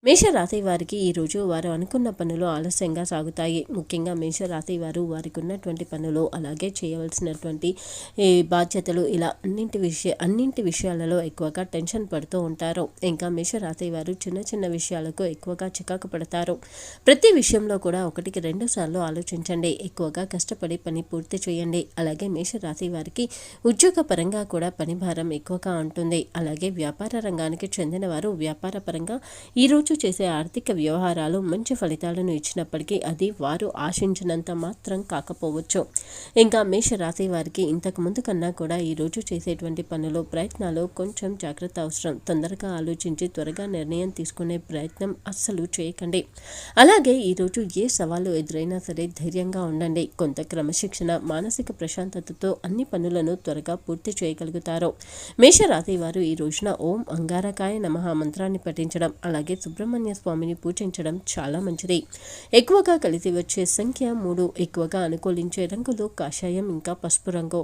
మేషరాశి వారికి ఈరోజు వారు అనుకున్న పనులు ఆలస్యంగా సాగుతాయి. ముఖ్యంగా మేషరాశి వారు వారికి ఉన్నటువంటి పనులు, అలాగే చేయవలసినటువంటి బాధ్యతలు, ఇలా అన్నింటి విషయాలలో ఎక్కువగా టెన్షన్ పడుతూ ఉంటారు. ఇంకా మేషరాశి వారు చిన్న చిన్న విషయాలకు ఎక్కువగా చికాకు పడతారు. ప్రతి విషయంలో కూడా 1-2 సార్లు ఆలోచించండి. ఎక్కువగా కష్టపడి పని పూర్తి చేయండి. అలాగే మేషరాశి వారికి ఉద్యోగ పరంగా కూడా పని భారం ఎక్కువగా ఉంటుంది. అలాగే వ్యాపార రంగానికి చెందిన వారు వ్యాపార పరంగా ఈరోజు చేసే ఆర్థిక వ్యవహారాలు మంచి ఫలితాలను ఇచ్చినప్పటికీ అది వారు ఆశించినంత మాత్రం కాకపోవచ్చు. ఇంకా మేషరాశి వారికి ఇంతకు ముందు కన్నా కూడా ఈరోజు చేసేటువంటి పనులు, ప్రయత్నాలు కొంచెం జాగ్రత్త అవసరం. తొందరగా ఆలోచించి త్వరగా నిర్ణయం తీసుకునే ప్రయత్నం అస్సలు చేయకండి. అలాగే ఈరోజు ఏ సవాలు ఎదురైనా సరే ధైర్యంగా ఉండండి. కొంత క్రమశిక్షణ, మానసిక ప్రశాంతతతో అన్ని పనులను త్వరగా పూర్తి చేయగలుగుతారు. మేషరాశి వారు ఈ రోజున ఓం అంగారకాయ నమః మంత్రాన్ని పఠించడం, అలాగే సుబ్రహ్మణ్య స్వామిని పూజించడం చాలా మంచిది. ఎక్కువగా కలిసి వచ్చే సంఖ్య 3. ఎక్కువగా అనుకూలించే రంగులు కాషాయం ఇంకా పసుపు రంగు.